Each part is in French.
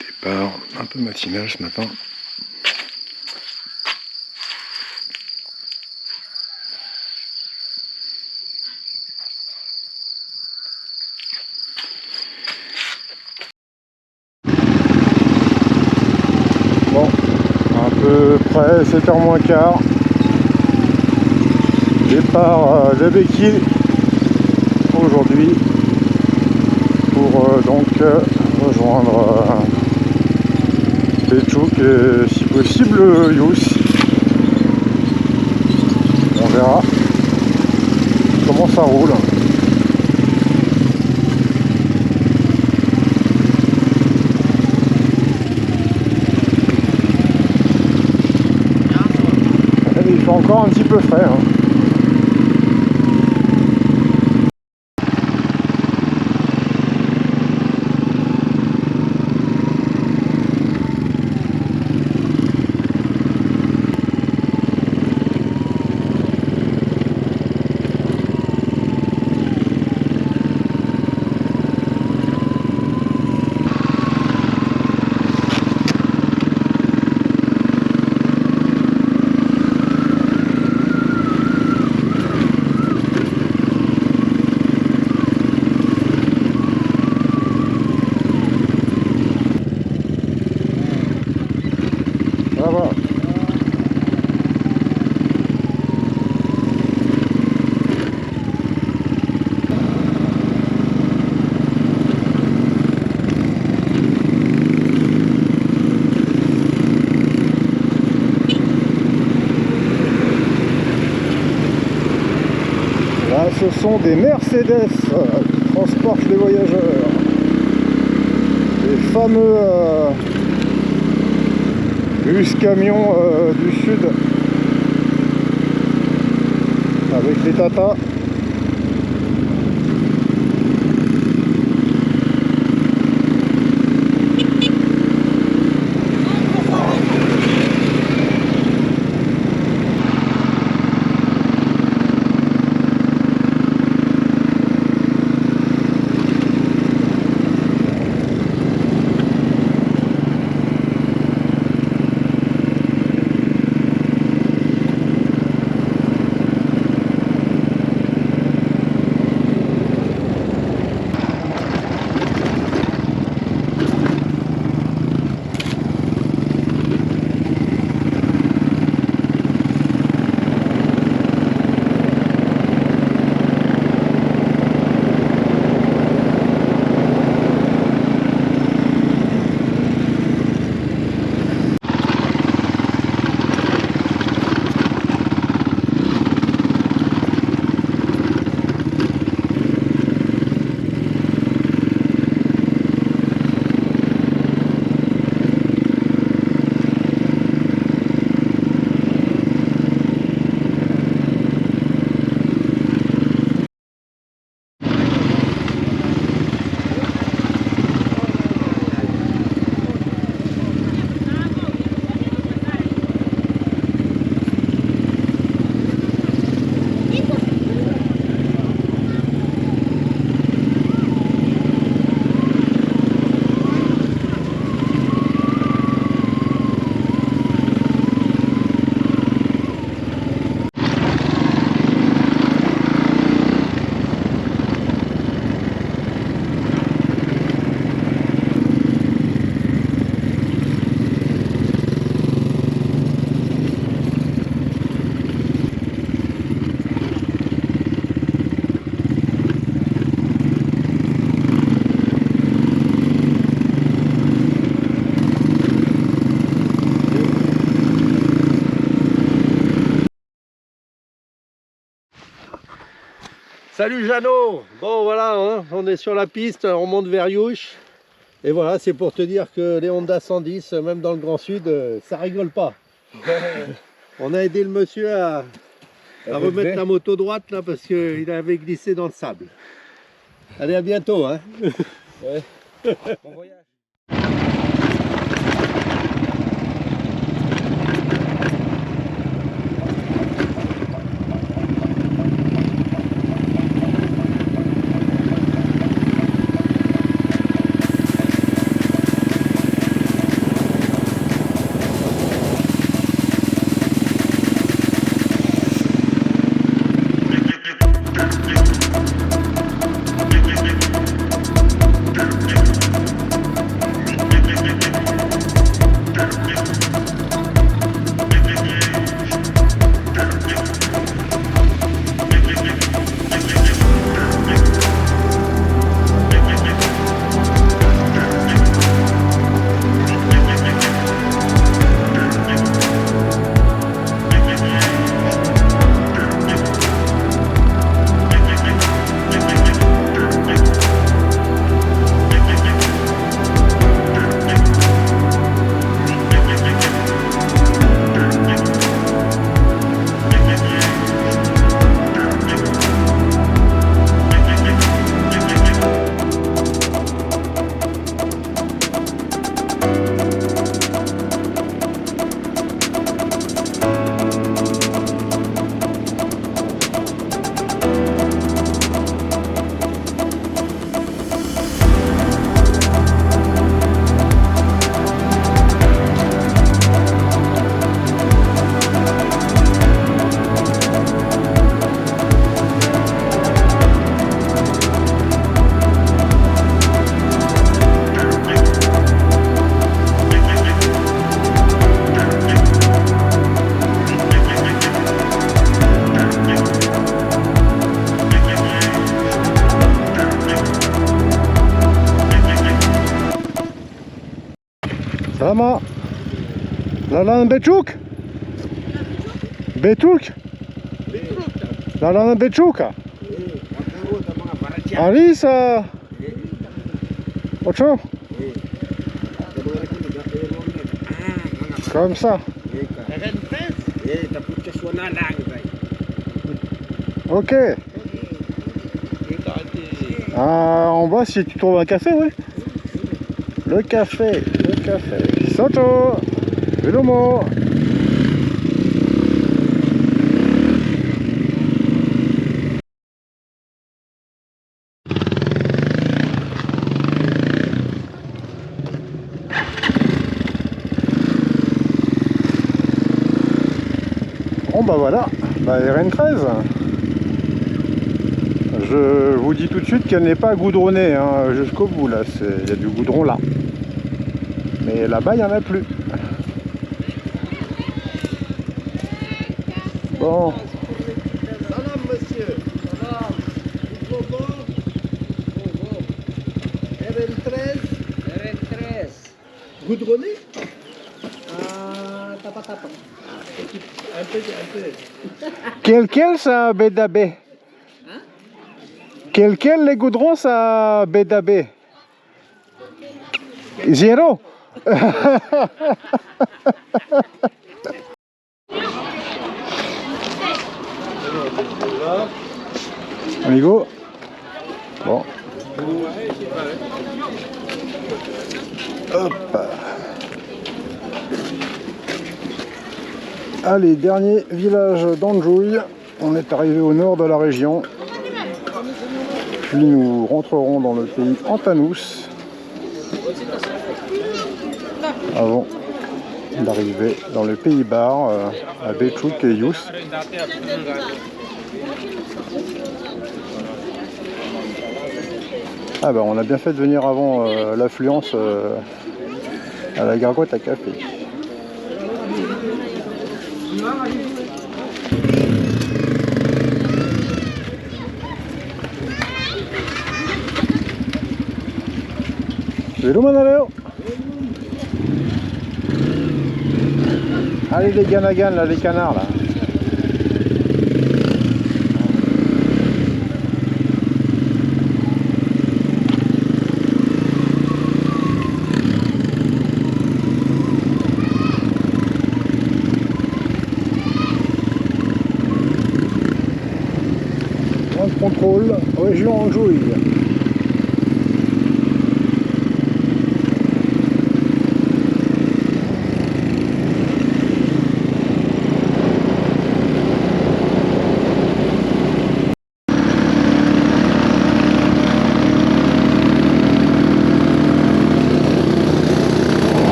Départ un peu matinal ce matin. Bon, à peu près 7h moins quart. Départ de Béquille aujourd'hui pour donc rejoindre Béchouk et si possible Yous. On verra comment ça roule. Il fait encore un petit peu frais. Hein. Là, ce sont des Mercedes qui transportent les voyageurs. Les fameux bus camions du sud avec les Tata. Salut Jeannot. Bon voilà, hein, on est sur la piste, on monte vers Youch. Et voilà, c'est pour te dire que les Honda 110, même dans le Grand Sud, ça rigole pas. On a aidé le monsieur à remettre la moto droite là parce qu'il avait glissé dans le sable. Allez, à bientôt. Hein. Ouais. Bon voyage. Sama. Lalan Bechuk? Betuk? Lalan Bechuka? Alisa? Ocho? Comme ça. Ok. Ah, en bas, si tu trouves un café, oui. Le café. Soto. Velomo. Bon bah voilà, bah, RN13. Je vous dis tout de suite qu'elle n'est pas goudronnée hein, jusqu'au bout là, il y a du goudron là. Mais là-bas il n'y en a plus. Bon. Salam monsieur. Salam. Bon. RN13. Goudronné. Tapa. Un peu. Quel ça bédabé? Hein? Quel les goudrons ça bédabé? Zéro. Amigo. Bon. Hop. Allez, dernier village d'Anjouille. On est arrivé au nord de la région. Puis nous rentrerons dans le pays Antanous avant d'arriver dans le pays bar à Bechuk et Yous. Ah bah on a bien fait de venir avant l'affluence à la Gargote à café. Vélo Manaleo. Allez les ganagan là, les canards là. Contrôle, région Anjouille.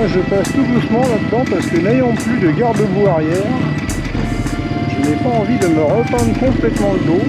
Je passe tout doucement là-dedans parce que n'ayant plus de garde-boue arrière, je n'ai pas envie de me repeindre complètement le dos.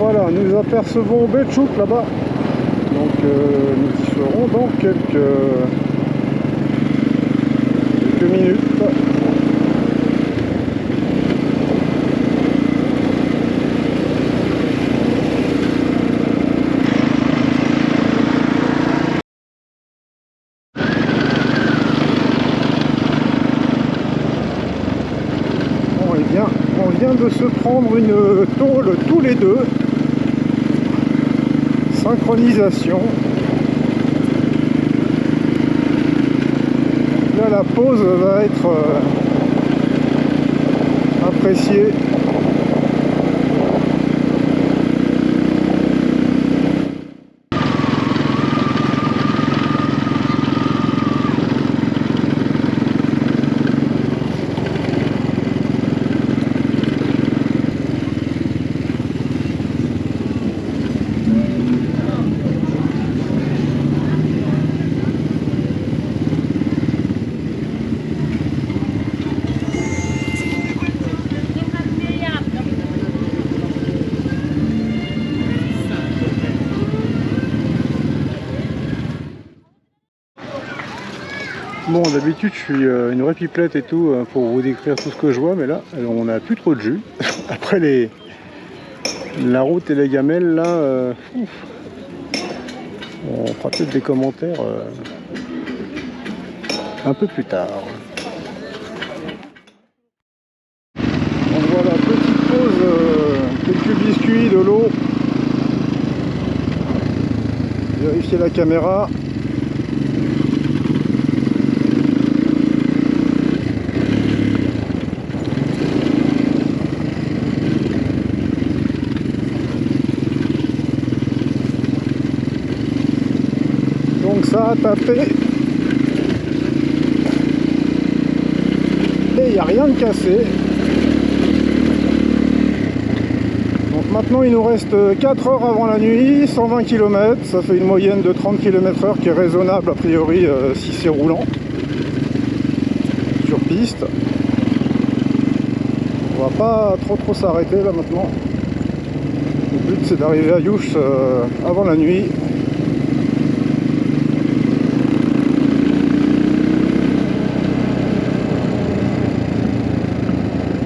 Voilà, nous apercevons Belchouk là-bas. Donc nous y serons dans quelques minutes. Bon, eh bien, on vient de se prendre une tôle tous les deux. Synchronisation. Là, la pause va être appréciée. Bon, d'habitude je suis une vraie pipelette et tout pour vous décrire tout ce que je vois, mais là on n'a plus trop de jus. Après la route et les gamelles là, on fera peut-être des commentaires un peu plus tard. Donc voilà, petite pause, quelques biscuits, de l'eau. Vérifier la caméra. Donc ça a tapé et il n'y a rien de cassé. Donc maintenant il nous reste 4 heures avant la nuit, 120 km, ça fait une moyenne de 30 km/h qui est raisonnable a priori si c'est roulant sur piste. On va pas trop s'arrêter là maintenant. Le but c'est d'arriver à Youch avant la nuit.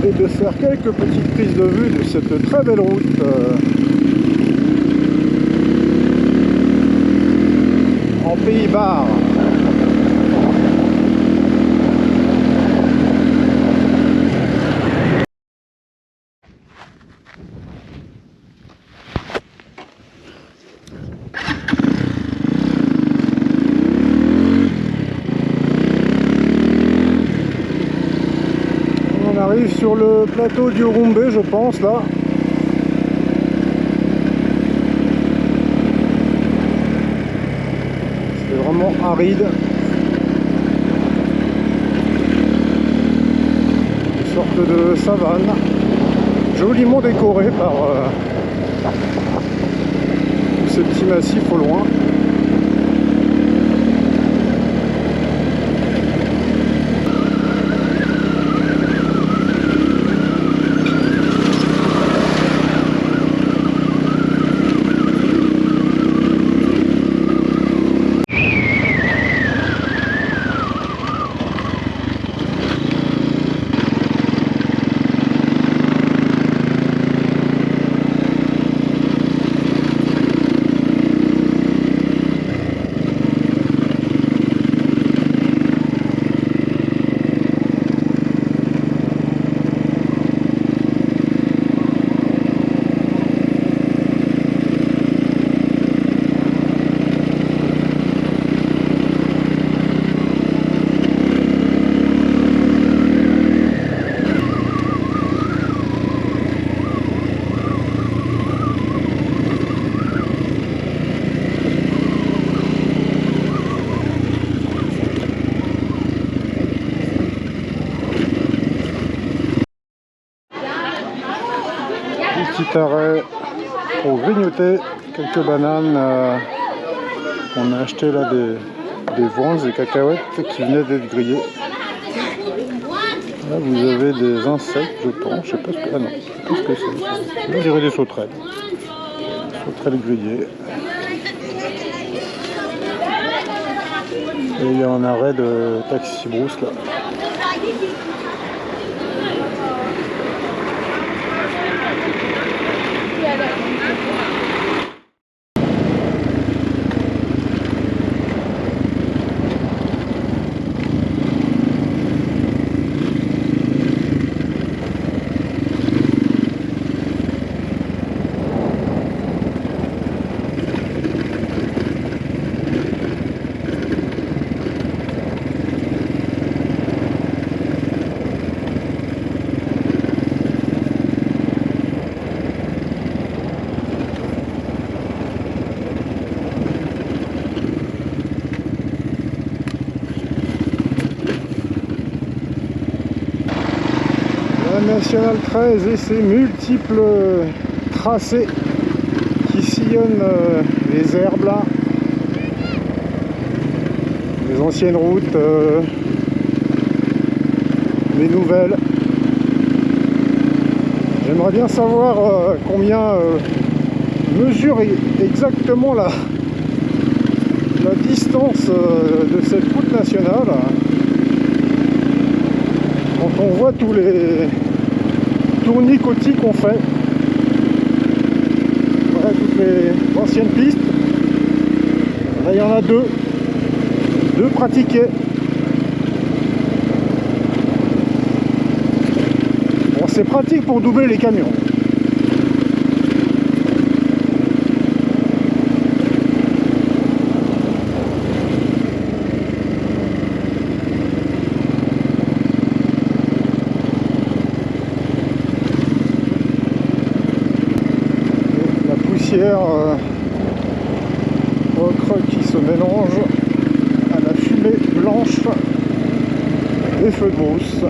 Et de faire quelques petites prises de vue de cette très belle route en Pays-Bas. On arrive sur le plateau du Rumbé, je pense, là. C'est vraiment aride. Une sorte de savane. Joliment décorée par ces petits massifs au loin. Petit arrêt pour grignoter quelques bananes. On a acheté là des vronces, des cacahuètes qui venaient d'être grillées. Là vous avez des insectes, je pense, je sais pas ce que, ah non, je sais pas ce que c'est. On dirait des sauterelles. Sauterelle-Grillé. Et il y a un arrêt de taxi brousse là. La Nationale 13 et ses multiples tracés qui sillonnent les herbes là, les anciennes routes, les nouvelles. J'aimerais bien savoir combien mesure exactement la distance de cette route nationale. Quand on voit tous les tournicotis qu'on fait, voilà, toutes les anciennes pistes, là il y en a deux pratiquées. Bon, c'est pratique pour doubler les camions. Ocre qui se mélange à la fumée blanche des feux de brousse.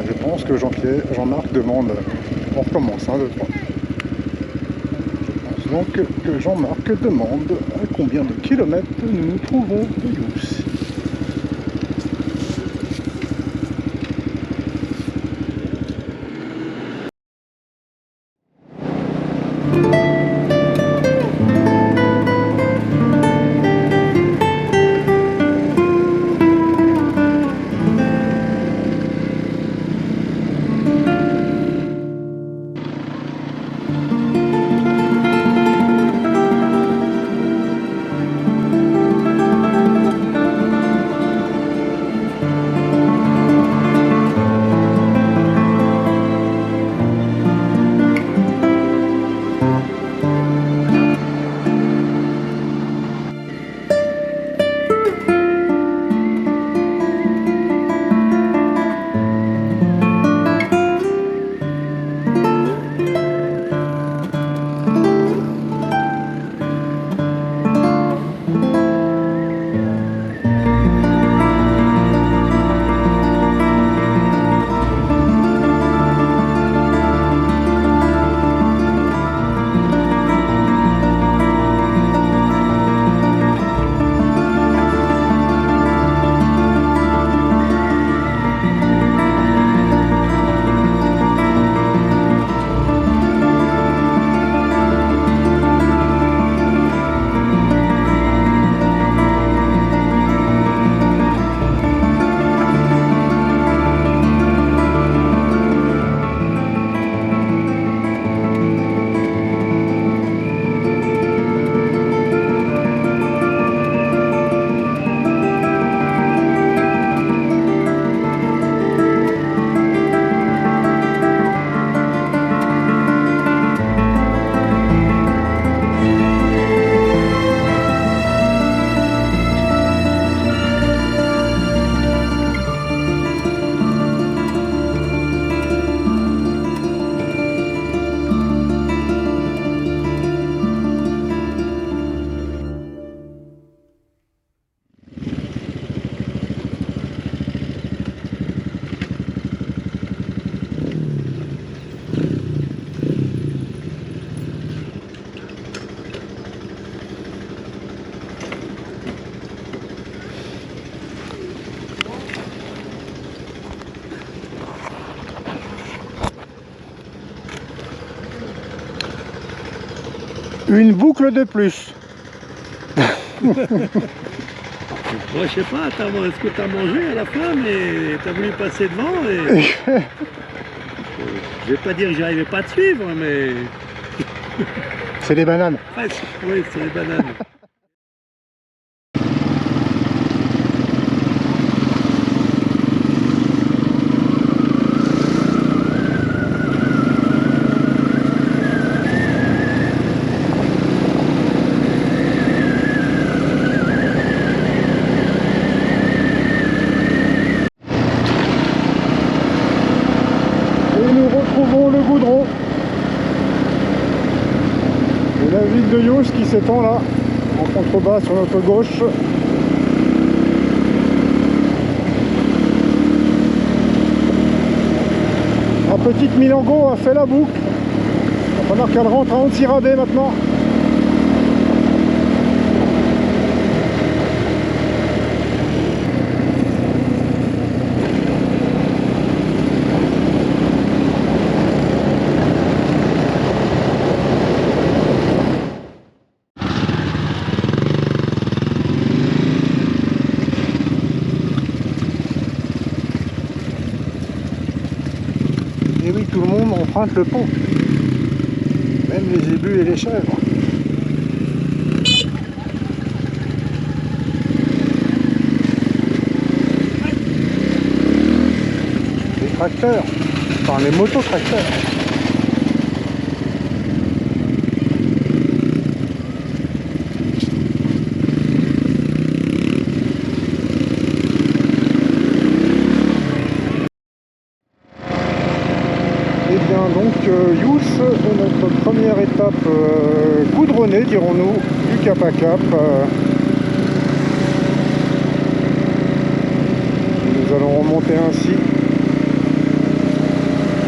Je pense que Jean-Marc demande, on recommence, 1, 2, 3. Je pense donc que Jean-Marc demande à combien de kilomètres nous nous trouvons de Yousse. Une boucle de plus. Moi je sais pas, est-ce que t'as mangé à la fin, mais t'as voulu passer devant et... Je vais pas dire que j'arrivais pas à te suivre, mais... C'est des bananes. Presque, oui, c'est les bananes. Et nous retrouvons le goudron. Et la ville de Yousse qui s'étend là, en contrebas sur notre gauche. La petite Milango a fait la boucle. Il va falloir qu'elle rentre à Antsirabé maintenant. Et oui, tout le monde emprunte le pont. Même les zébus et les chèvres. Les tracteurs, enfin les mototracteurs. Et bien donc Yousse est notre première étape goudronnée, dirons-nous, du cap à cap. Nous allons remonter ainsi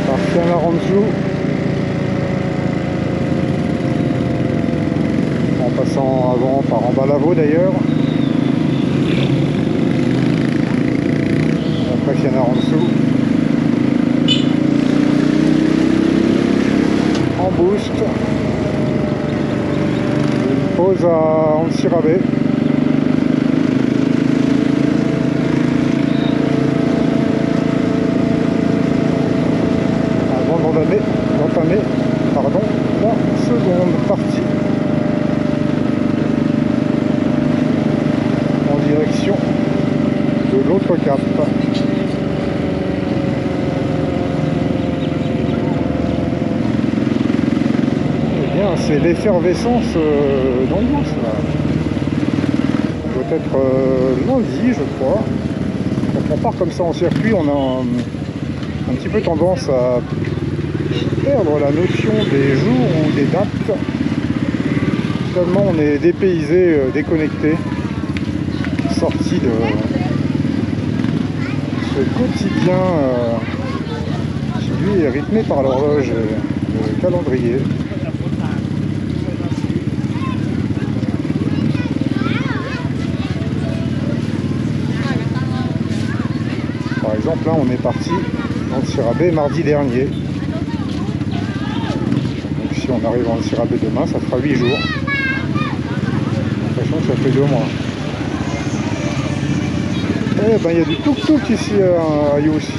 par Fianarantsoa, en passant avant par Ambalavo d'ailleurs. Après Fianarantsoa. En boost, une pause à Antsirabé. Avant d'entamer la seconde partie en direction de l'autre cap. C'est l'effervescence dans Yousse là. Ça doit être lundi je crois. Quand on part comme ça en circuit, on a un petit peu tendance à perdre la notion des jours ou des dates. Tellement on est dépaysé, déconnecté, sorti de ce quotidien qui lui est rythmé par l'horloge et le calendrier. Par exemple, là, on est parti dans Antsirabé mardi dernier. Donc, si on arrive en Antsirabé demain, ça fera 8 jours. Sachant que ça fait 2 mois. Eh ben, il y a du tuk-tuk ici à Yousse.